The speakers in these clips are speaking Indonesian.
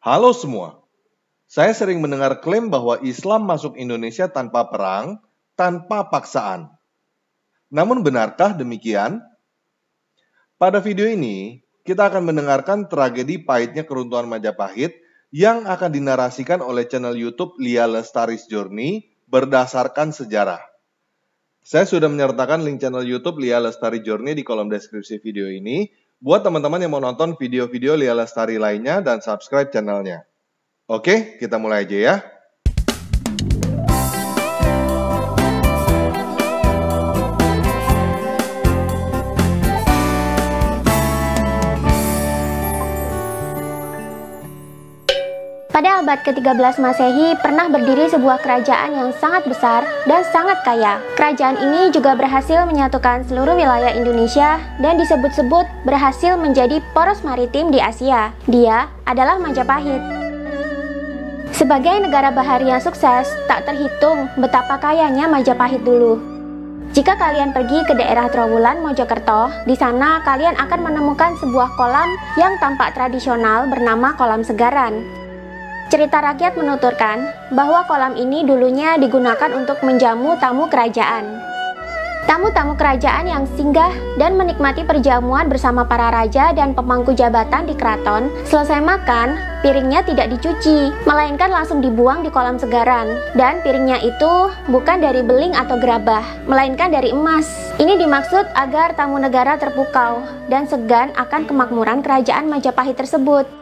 Halo semua, saya sering mendengar klaim bahwa Islam masuk Indonesia tanpa perang, tanpa paksaan. Namun benarkah demikian? Pada video ini, kita akan mendengarkan tragedi pahitnya keruntuhan Majapahit yang akan dinarasikan oleh channel YouTube Lia Lestari's Journey berdasarkan sejarah. Saya sudah menyertakan link channel YouTube Lia Lestari Journey di kolom deskripsi video ini buat teman-teman yang mau nonton video-video Lia Lestari lainnya dan subscribe channelnya. Oke, kita mulai aja ya. Pada abad ke-13 Masehi pernah berdiri sebuah kerajaan yang sangat besar dan sangat kaya. Kerajaan ini juga berhasil menyatukan seluruh wilayah Indonesia dan disebut-sebut berhasil menjadi poros maritim di Asia. Dia adalah Majapahit. Sebagai negara bahari yang sukses, tak terhitung betapa kayanya Majapahit dulu. Jika kalian pergi ke daerah Trowulan, Mojokerto, di sana kalian akan menemukan sebuah kolam yang tampak tradisional bernama Kolam Segaran. Cerita rakyat menuturkan bahwa kolam ini dulunya digunakan untuk menjamu tamu kerajaan. Tamu-tamu kerajaan yang singgah dan menikmati perjamuan bersama para raja dan pemangku jabatan di keraton, selesai makan, piringnya tidak dicuci, melainkan langsung dibuang di kolam segaran. Dan piringnya itu bukan dari beling atau gerabah, melainkan dari emas. Ini dimaksud agar tamu negara terpukau dan segan akan kemakmuran kerajaan Majapahit tersebut.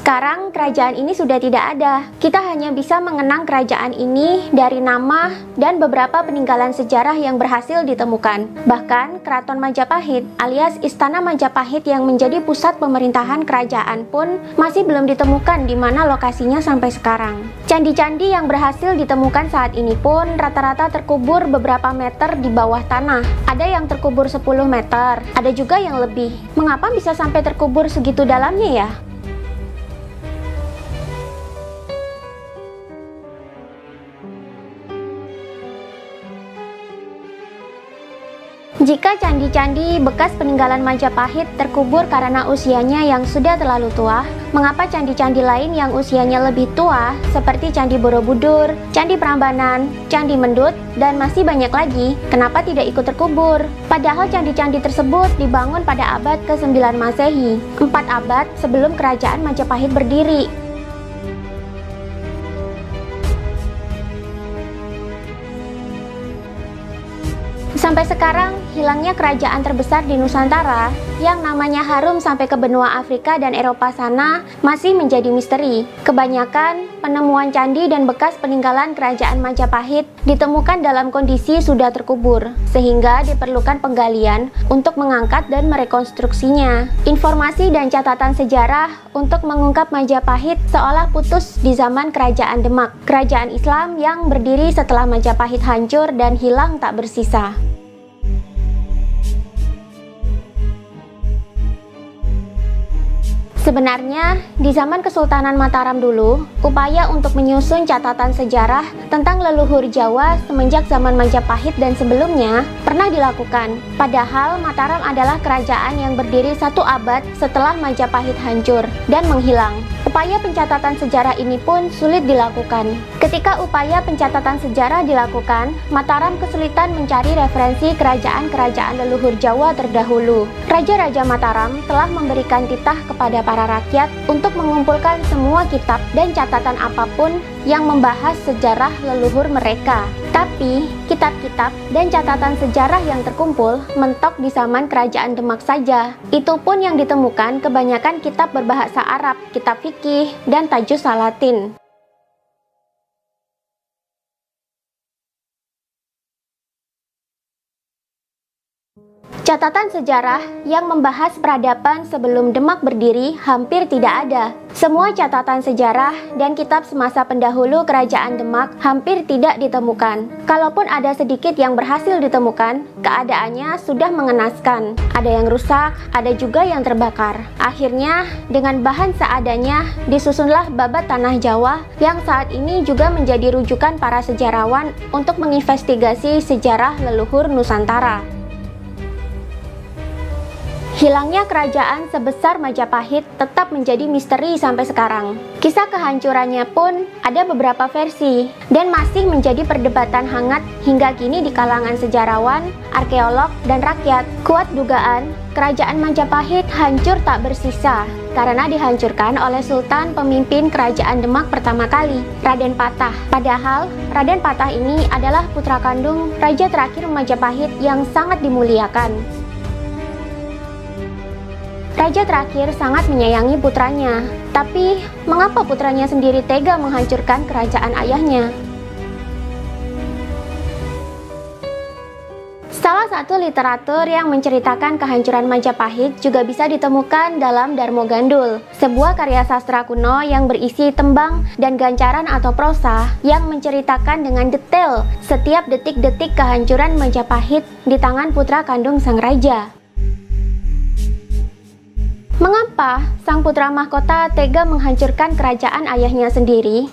Sekarang kerajaan ini sudah tidak ada. Kita hanya bisa mengenang kerajaan ini dari nama dan beberapa peninggalan sejarah yang berhasil ditemukan. Bahkan Keraton Majapahit alias Istana Majapahit yang menjadi pusat pemerintahan kerajaan pun masih belum ditemukan di mana lokasinya sampai sekarang. Candi-candi yang berhasil ditemukan saat ini pun rata-rata terkubur beberapa meter di bawah tanah. Ada yang terkubur 10 meter, ada juga yang lebih. Mengapa bisa sampai terkubur segitu dalamnya ya? Jika candi-candi bekas peninggalan Majapahit terkubur karena usianya yang sudah terlalu tua, mengapa candi-candi lain yang usianya lebih tua seperti Candi Borobudur, Candi Prambanan, Candi Mendut, dan masih banyak lagi, kenapa tidak ikut terkubur? Padahal candi-candi tersebut dibangun pada abad ke-9 Masehi, 4 abad sebelum kerajaan Majapahit berdiri. Sampai sekarang, hilangnya kerajaan terbesar di Nusantara yang namanya harum sampai ke benua Afrika dan Eropa sana masih menjadi misteri. Kebanyakan penemuan candi dan bekas peninggalan kerajaan Majapahit ditemukan dalam kondisi sudah terkubur, sehingga diperlukan penggalian untuk mengangkat dan merekonstruksinya. Informasi dan catatan sejarah untuk mengungkap Majapahit seolah putus di zaman Kerajaan Demak, kerajaan Islam yang berdiri setelah Majapahit hancur dan hilang tak bersisa. Sebenarnya, di zaman Kesultanan Mataram dulu, upaya untuk menyusun catatan sejarah tentang leluhur Jawa semenjak zaman Majapahit dan sebelumnya pernah dilakukan. Padahal Mataram adalah kerajaan yang berdiri 1 abad setelah Majapahit hancur dan menghilang. Upaya pencatatan sejarah ini pun sulit dilakukan. Ketika upaya pencatatan sejarah dilakukan, Mataram kesulitan mencari referensi kerajaan-kerajaan leluhur Jawa terdahulu. Raja-raja Mataram telah memberikan titah kepada para rakyat untuk mengumpulkan semua kitab dan catatan apapun yang membahas sejarah leluhur mereka. Tapi, kitab-kitab dan catatan sejarah yang terkumpul mentok di zaman Kerajaan Demak saja. Itu pun yang ditemukan kebanyakan kitab berbahasa Arab, kitab fikih, dan tajus Salatin. Catatan sejarah yang membahas peradaban sebelum Demak berdiri hampir tidak ada. Semua catatan sejarah dan kitab semasa pendahulu Kerajaan Demak hampir tidak ditemukan. Kalaupun ada sedikit yang berhasil ditemukan, keadaannya sudah mengenaskan. Ada yang rusak, ada juga yang terbakar. Akhirnya, dengan bahan seadanya, disusunlah Babat Tanah Jawa yang saat ini juga menjadi rujukan para sejarawan untuk menginvestigasi sejarah leluhur Nusantara. Hilangnya kerajaan sebesar Majapahit tetap menjadi misteri sampai sekarang. Kisah kehancurannya pun ada beberapa versi dan masih menjadi perdebatan hangat hingga kini di kalangan sejarawan, arkeolog, dan rakyat. Kuat dugaan kerajaan Majapahit hancur tak bersisa karena dihancurkan oleh Sultan pemimpin kerajaan Demak pertama kali, Raden Patah. Padahal Raden Patah ini adalah putra kandung raja terakhir Majapahit yang sangat dimuliakan. Raja terakhir sangat menyayangi putranya, tapi mengapa putranya sendiri tega menghancurkan kerajaan ayahnya? Salah satu literatur yang menceritakan kehancuran Majapahit juga bisa ditemukan dalam Darmo Gandul, sebuah karya sastra kuno yang berisi tembang dan gancaran atau prosa yang menceritakan dengan detail setiap detik-detik kehancuran Majapahit di tangan putra kandung sang raja. Mengapa sang putra mahkota tega menghancurkan kerajaan ayahnya sendiri?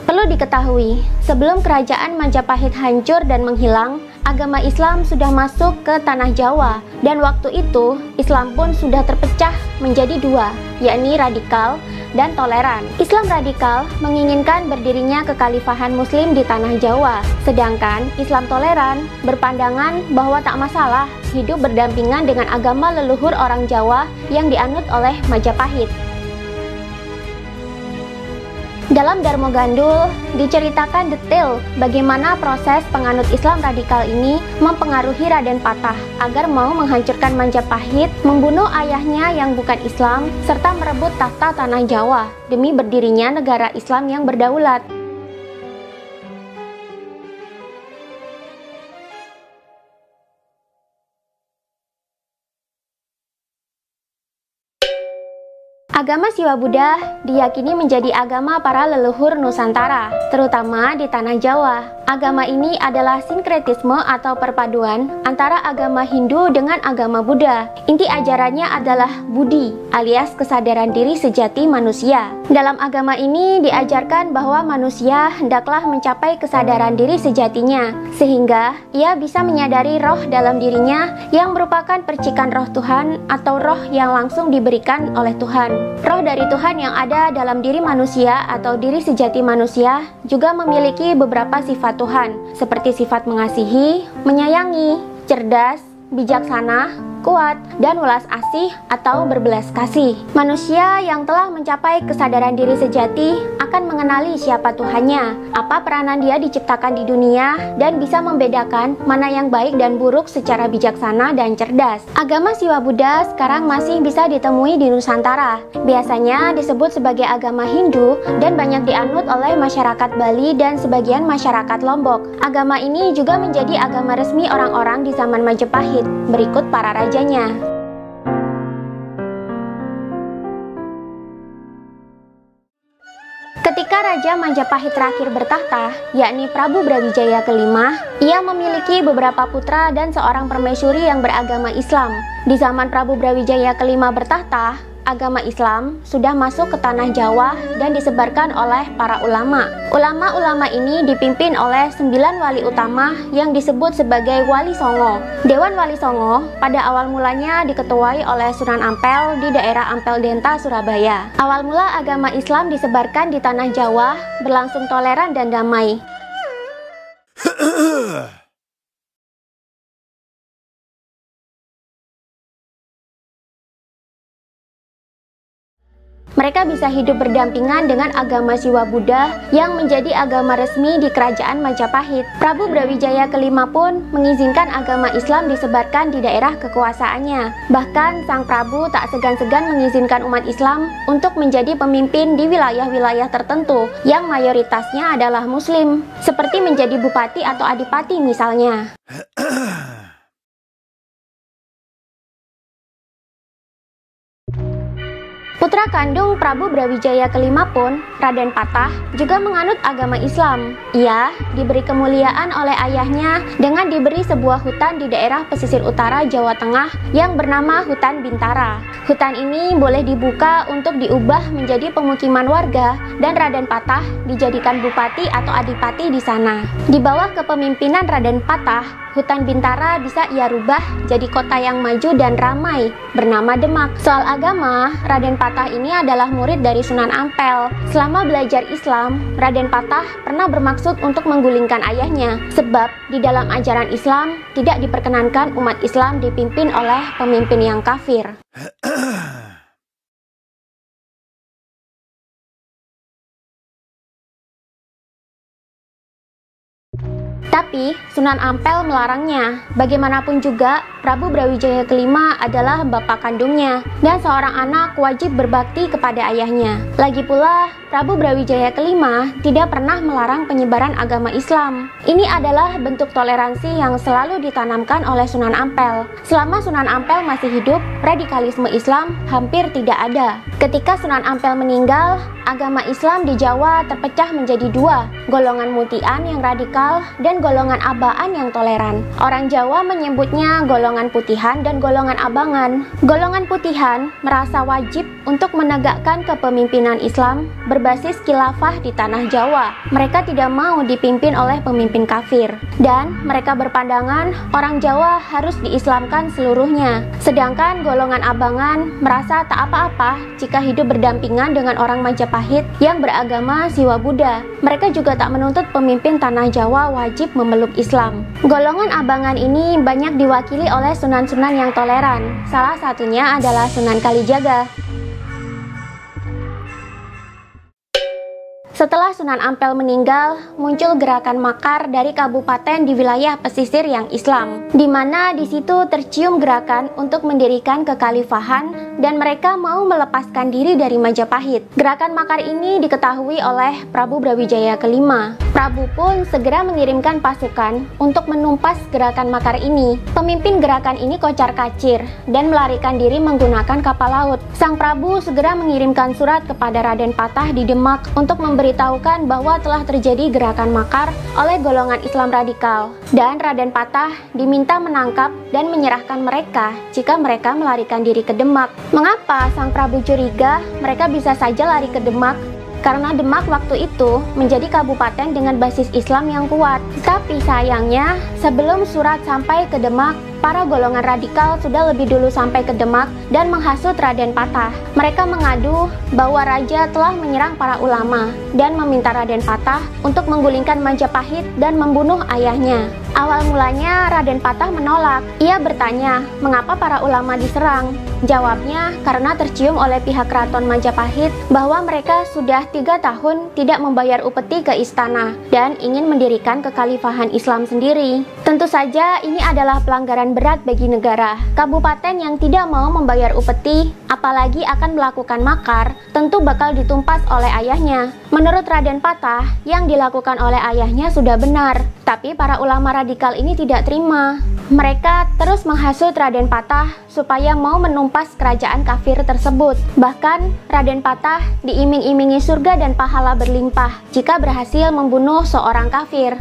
Perlu diketahui, sebelum kerajaan Majapahit hancur dan menghilang, agama Islam sudah masuk ke tanah Jawa, dan waktu itu Islam pun sudah terpecah menjadi dua, yakni radikal dan toleran. Islam radikal menginginkan berdirinya kekhalifahan Muslim di tanah Jawa, sedangkan Islam toleran berpandangan bahwa tak masalah hidup berdampingan dengan agama leluhur orang Jawa yang dianut oleh Majapahit. Dalam Darmo Gandul diceritakan detail bagaimana proses penganut Islam radikal ini mempengaruhi Raden Patah agar mau menghancurkan Majapahit, membunuh ayahnya yang bukan Islam, serta merebut tahta tanah Jawa demi berdirinya negara Islam yang berdaulat. Agama Siwa Buddha diyakini menjadi agama para leluhur Nusantara, terutama di tanah Jawa. Agama ini adalah sinkretisme atau perpaduan antara agama Hindu dengan agama Buddha. Inti ajarannya adalah Budi, alias kesadaran diri sejati manusia. Dalam agama ini diajarkan bahwa manusia hendaklah mencapai kesadaran diri sejatinya, sehingga ia bisa menyadari roh dalam dirinya yang merupakan percikan roh Tuhan atau roh yang langsung diberikan oleh Tuhan. Roh dari Tuhan yang ada dalam diri manusia atau diri sejati manusia juga memiliki beberapa sifat Tuhan, seperti sifat mengasihi, menyayangi, cerdas, bijaksana, kuat, dan welas asih atau berbelas kasih. Manusia yang telah mencapai kesadaran diri sejati akan mengenali siapa Tuhannya, apa peranan dia diciptakan di dunia, dan bisa membedakan mana yang baik dan buruk secara bijaksana dan cerdas. Agama Siwa Buddha sekarang masih bisa ditemui di Nusantara. Biasanya disebut sebagai agama Hindu dan banyak dianut oleh masyarakat Bali dan sebagian masyarakat Lombok. Agama ini juga menjadi agama resmi orang-orang di zaman Majapahit, berikut para rajanya. Ketika Raja Majapahit terakhir bertahta, yakni Prabu Brawijaya kelima, ia memiliki beberapa putra dan seorang permaisuri yang beragama Islam. Di zaman Prabu Brawijaya kelima bertahta, agama Islam sudah masuk ke tanah Jawa dan disebarkan oleh para ulama. Ulama-ulama ini dipimpin oleh 9 wali utama yang disebut sebagai Wali Songo. Dewan Wali Songo pada awal mulanya diketuai oleh Sunan Ampel di daerah Ampel Denta, Surabaya. Awal mula agama Islam disebarkan di tanah Jawa berlangsung toleran dan damai. Mereka bisa hidup berdampingan dengan agama Siwa Buddha yang menjadi agama resmi di kerajaan Majapahit. Prabu Brawijaya kelima pun mengizinkan agama Islam disebarkan di daerah kekuasaannya. Bahkan sang Prabu tak segan-segan mengizinkan umat Islam untuk menjadi pemimpin di wilayah-wilayah tertentu yang mayoritasnya adalah Muslim, seperti menjadi bupati atau adipati misalnya. Putra kandung Prabu Brawijaya kelima pun, Raden Patah, juga menganut agama Islam. Ia diberi kemuliaan oleh ayahnya dengan diberi sebuah hutan di daerah pesisir utara Jawa Tengah yang bernama Hutan Bintara. Hutan ini boleh dibuka untuk diubah menjadi pemukiman warga dan Raden Patah dijadikan bupati atau adipati di sana. Di bawah kepemimpinan Raden Patah, Hutan Bintara bisa ia rubah jadi kota yang maju dan ramai bernama Demak. Soal agama, Raden Patah ini adalah murid dari Sunan Ampel. Selama belajar Islam, Raden Patah pernah bermaksud untuk menggulingkan ayahnya, sebab di dalam ajaran Islam tidak diperkenankan umat Islam dipimpin oleh pemimpin yang kafir. Tapi Sunan Ampel melarangnya. Bagaimanapun juga, Prabu Brawijaya kelima adalah bapak kandungnya dan seorang anak wajib berbakti kepada ayahnya. Lagi pula, Prabu Brawijaya kelima tidak pernah melarang penyebaran agama Islam. Ini adalah bentuk toleransi yang selalu ditanamkan oleh Sunan Ampel. Selama Sunan Ampel masih hidup, radikalisme Islam hampir tidak ada. Ketika Sunan Ampel meninggal, agama Islam di Jawa terpecah menjadi dua, golongan mutian yang radikal dan golongan abaan yang toleran. Orang Jawa menyebutnya golongan putihan dan golongan abangan. Golongan putihan merasa wajib untuk menegakkan kepemimpinan Islam berbasis khilafah di tanah Jawa. Mereka tidak mau dipimpin oleh pemimpin kafir, dan mereka berpandangan orang Jawa harus diislamkan seluruhnya. Sedangkan golongan abangan merasa tak apa-apa jika hidup berdampingan dengan orang Majapahit yang beragama Siwa Buddha. Mereka juga tak menuntut pemimpin tanah Jawa wajib memeluk Islam. Golongan abangan ini banyak diwakili oleh sunan-sunan yang toleran. Salah satunya adalah Sunan Kalijaga. Setelah Sunan Ampel meninggal, muncul gerakan makar dari kabupaten di wilayah pesisir yang Islam, di mana di situ tercium gerakan untuk mendirikan kekhalifahan dan mereka mau melepaskan diri dari Majapahit. Gerakan makar ini diketahui oleh Prabu Brawijaya kelima. Prabu pun segera mengirimkan pasukan untuk menumpas gerakan makar ini. Pemimpin gerakan ini kocar-kacir dan melarikan diri menggunakan kapal laut. Sang Prabu segera mengirimkan surat kepada Raden Patah di Demak untuk memberitahukan bahwa telah terjadi gerakan makar oleh golongan Islam radikal, dan Raden Patah diminta menangkap dan menyerahkan mereka jika mereka melarikan diri ke Demak. Mengapa Sang Prabu curiga mereka bisa saja lari ke Demak? Karena Demak waktu itu menjadi kabupaten dengan basis Islam yang kuat. Tapi sayangnya, sebelum surat sampai ke Demak, para golongan radikal sudah lebih dulu sampai ke Demak dan menghasut Raden Patah. Mereka mengadu bahwa raja telah menyerang para ulama dan meminta Raden Patah untuk menggulingkan Majapahit dan membunuh ayahnya. Awal mulanya Raden Patah menolak. Ia bertanya, mengapa para ulama diserang? Jawabnya, karena tercium oleh pihak keraton Majapahit bahwa mereka sudah 3 tahun tidak membayar upeti ke istana dan ingin mendirikan kekhalifahan Islam sendiri. Tentu saja ini adalah pelanggaran berat bagi negara. Kabupaten yang tidak mau membayar upeti, apalagi akan melakukan makar, tentu bakal ditumpas oleh ayahnya. Menurut Raden Patah, yang dilakukan oleh ayahnya sudah benar, tapi para ulama radikal ini tidak terima. Mereka terus menghasut Raden Patah supaya mau menumpas kerajaan kafir tersebut. Bahkan Raden Patah diiming-imingi surga dan pahala berlimpah jika berhasil membunuh seorang kafir.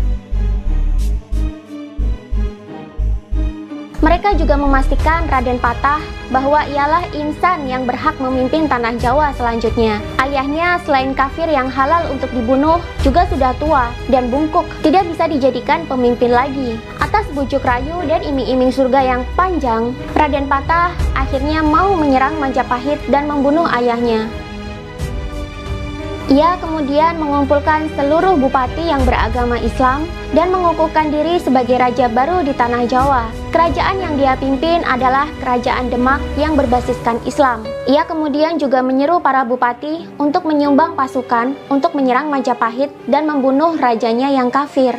Mereka juga memastikan Raden Patah bahwa ialah insan yang berhak memimpin tanah Jawa selanjutnya. Ayahnya selain kafir yang halal untuk dibunuh, juga sudah tua dan bungkuk, tidak bisa dijadikan pemimpin lagi. Atas bujuk rayu dan iming-iming surga yang panjang, Raden Patah akhirnya mau menyerang Majapahit dan membunuh ayahnya. Ia kemudian mengumpulkan seluruh bupati yang beragama Islam dan mengukuhkan diri sebagai raja baru di tanah Jawa. Kerajaan yang dia pimpin adalah Kerajaan Demak yang berbasiskan Islam. Ia kemudian juga menyeru para bupati untuk menyumbang pasukan untuk menyerang Majapahit dan membunuh rajanya yang kafir.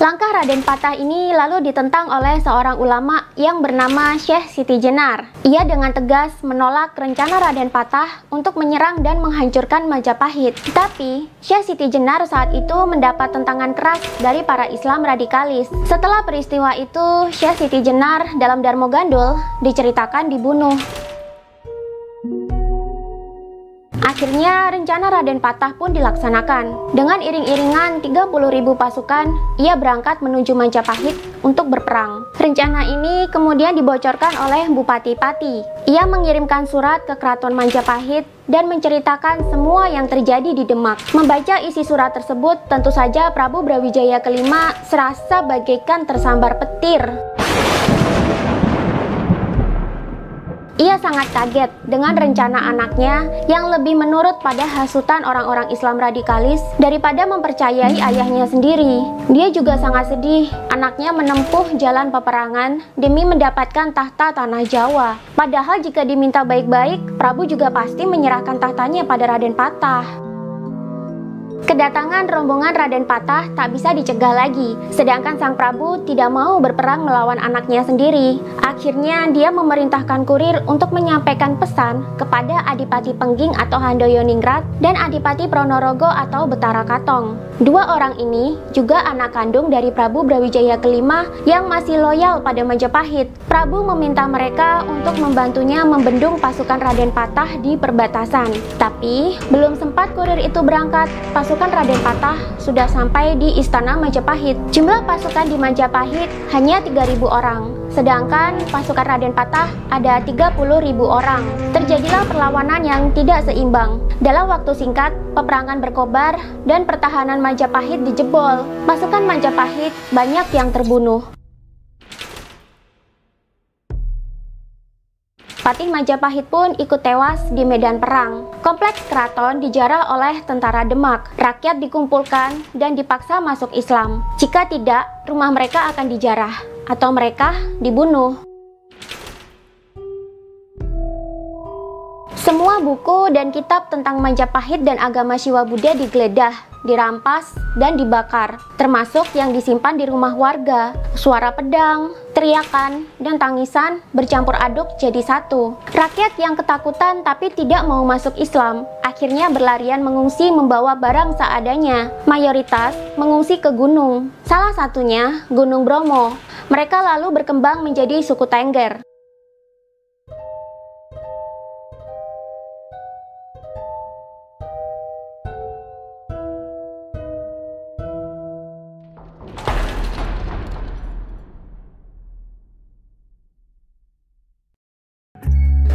Langkah Raden Patah ini lalu ditentang oleh seorang ulama yang bernama Syekh Siti Jenar. Ia dengan tegas menolak rencana Raden Patah untuk menyerang dan menghancurkan Majapahit. Tapi, Syekh Siti Jenar saat itu mendapat tentangan keras dari para Islam radikalis. Setelah peristiwa itu, Syekh Siti Jenar dalam Darmo Gandul diceritakan dibunuh. Akhirnya rencana Raden Patah pun dilaksanakan. Dengan iring-iringan 30.000 pasukan, ia berangkat menuju Majapahit untuk berperang. Rencana ini kemudian dibocorkan oleh Bupati Pati. Ia mengirimkan surat ke Keraton Majapahit dan menceritakan semua yang terjadi di Demak. Membaca isi surat tersebut, tentu saja Prabu Brawijaya kelima serasa bagaikan tersambar petir. Ia sangat kaget dengan rencana anaknya yang lebih menurut pada hasutan orang-orang Islam radikalis daripada mempercayai ayahnya sendiri. Dia juga sangat sedih anaknya menempuh jalan peperangan demi mendapatkan tahta tanah Jawa. Padahal jika diminta baik-baik, Prabu juga pasti menyerahkan tahtanya pada Raden Patah. Kedatangan rombongan Raden Patah tak bisa dicegah lagi, sedangkan sang Prabu tidak mau berperang melawan anaknya sendiri. Akhirnya dia memerintahkan kurir untuk menyampaikan pesan kepada Adipati Pengging atau Handoyo-Ningrat dan Adipati Pronorogo atau Betara Katong. Dua orang ini juga anak kandung dari Prabu Brawijaya kelima yang masih loyal pada Majapahit. Prabu meminta mereka untuk membantunya membendung pasukan Raden Patah di perbatasan. Tapi belum sempat kurir itu berangkat, pasukan Raden Patah sudah sampai di Istana Majapahit. Jumlah pasukan di Majapahit hanya 3.000 orang, sedangkan pasukan Raden Patah ada 30.000 orang. Terjadilah perlawanan yang tidak seimbang. Dalam waktu singkat, peperangan berkobar dan pertahanan Majapahit dijebol. Pasukan Majapahit banyak yang terbunuh. Patih Majapahit pun ikut tewas di medan perang. Kompleks keraton dijarah oleh tentara Demak. Rakyat dikumpulkan dan dipaksa masuk Islam. Jika tidak, rumah mereka akan dijarah atau mereka dibunuh. Semua buku dan kitab tentang Majapahit dan agama Siwa Buddha digeledah, dirampas, dan dibakar, termasuk yang disimpan di rumah warga. Suara pedang, teriakan, dan tangisan bercampur aduk jadi satu. Rakyat yang ketakutan tapi tidak mau masuk Islam, akhirnya berlarian mengungsi membawa barang seadanya. Mayoritas mengungsi ke gunung, salah satunya Gunung Bromo. Mereka lalu berkembang menjadi suku Tengger.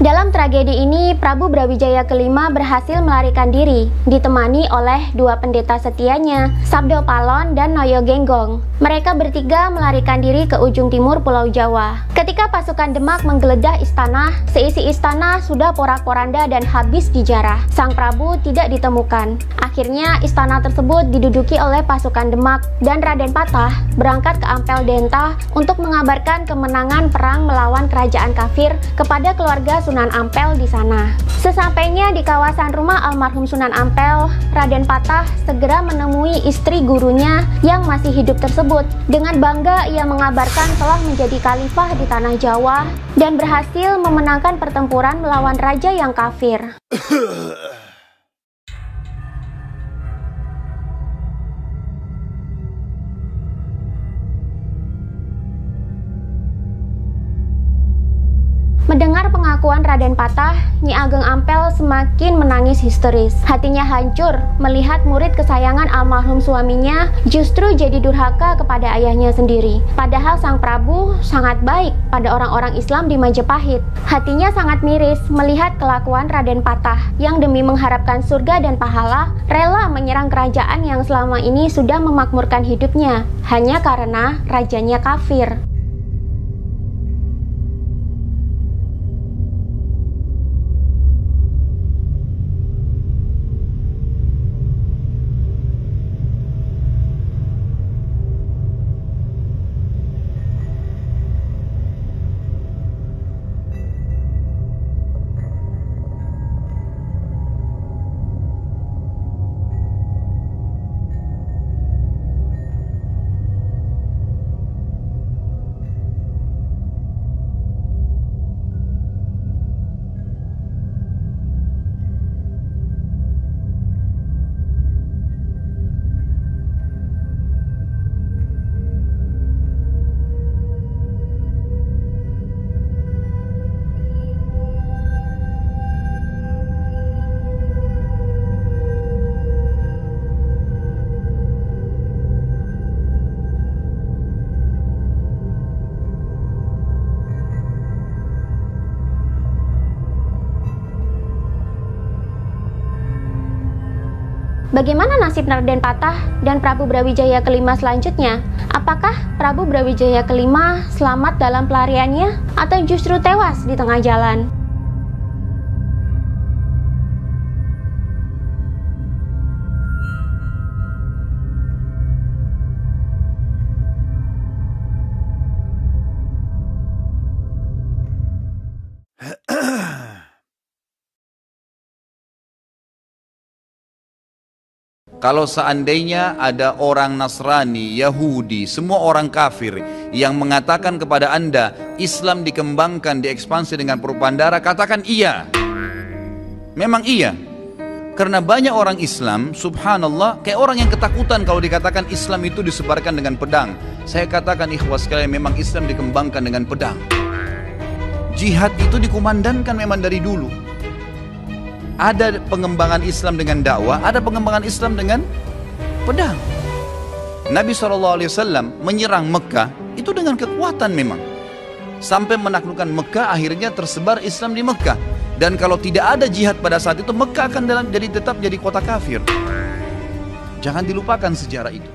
Dalam tragedi ini, Prabu Brawijaya kelima berhasil melarikan diri, ditemani oleh dua pendeta setianya, Sabdo Palon dan Noyo Genggong. Mereka bertiga melarikan diri ke ujung timur Pulau Jawa. Ketika pasukan Demak menggeledah istana, seisi istana sudah porak-poranda dan habis dijarah. Sang Prabu tidak ditemukan. Akhirnya istana tersebut diduduki oleh pasukan Demak dan Raden Patah berangkat ke Ampel Denta untuk mengabarkan kemenangan perang melawan kerajaan kafir kepada keluarga Sunan Ampel di sana. Sesampainya di kawasan rumah almarhum Sunan Ampel, Raden Patah segera menemui istri gurunya yang masih hidup tersebut. Dengan bangga ia mengabarkan telah menjadi khalifah di tanah Jawa dan berhasil memenangkan pertempuran melawan raja yang kafir. Mendengar pengakuan Raden Patah, Nyi Ageng Ampel semakin menangis histeris. Hatinya hancur melihat murid kesayangan almarhum suaminya justru jadi durhaka kepada ayahnya sendiri. Padahal sang Prabu sangat baik pada orang-orang Islam di Majapahit. Hatinya sangat miris melihat kelakuan Raden Patah yang demi mengharapkan surga dan pahala, rela menyerang kerajaan yang selama ini sudah memakmurkan hidupnya, hanya karena rajanya kafir. Bagaimana nasib Raden Patah dan Prabu Brawijaya kelima selanjutnya? Apakah Prabu Brawijaya kelima selamat dalam pelariannya atau justru tewas di tengah jalan? Kalau seandainya ada orang Nasrani, Yahudi, semua orang kafir yang mengatakan kepada Anda Islam dikembangkan, diekspansi dengan perubahan darah, katakan iya. Memang iya. Karena banyak orang Islam, subhanallah, kayak orang yang ketakutan kalau dikatakan Islam itu disebarkan dengan pedang. Saya katakan ikhwas sekalian, memang Islam dikembangkan dengan pedang. Jihad itu dikumandangkan memang dari dulu. Ada pengembangan Islam dengan dakwah, ada pengembangan Islam dengan pedang. Nabi SAW menyerang Mekah itu dengan kekuatan memang. Sampai menaklukkan Mekah, akhirnya tersebar Islam di Mekah. Dan kalau tidak ada jihad pada saat itu, Mekah akan tetap jadi kota kafir. Jangan dilupakan sejarah itu.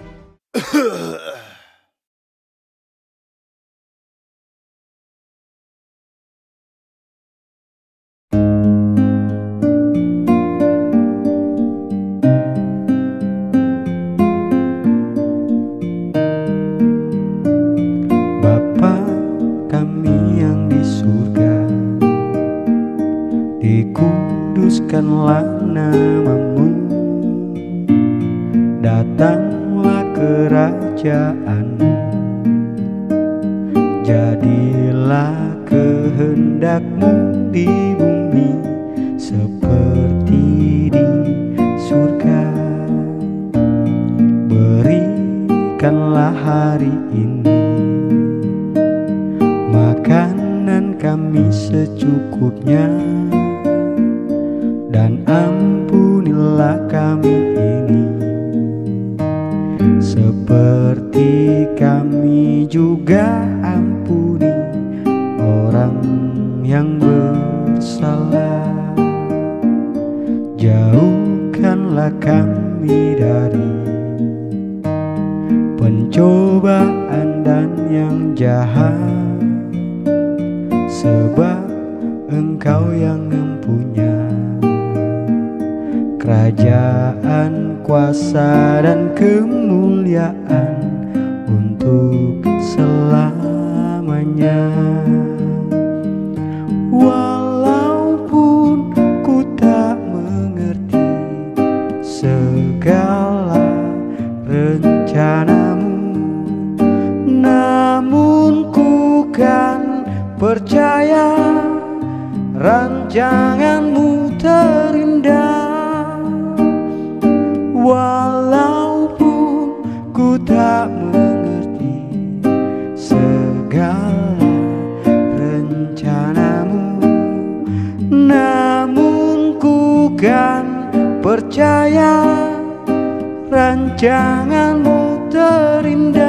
Dikuduskanlah namamu, datanglah kerajaanmu, jadilah kehendakmu di bumi seperti di surga. Berikanlah hari ini makanan kami secukupnya, dan ampunilah kami ini seperti kami juga ampuni orang yang bersalah. Jauhkanlah kami dari pencobaan dan yang jahat, sebab Engkau yang mempunyai kerajaan, kuasa, dan kemuliaan untuk selamanya. Walaupun ku tak mengerti segala rencanamu, namun ku kan percaya rancanganmu terindah. Walaupun ku tak mengerti segala rencanamu, namun ku kan percaya rancanganmu terindah.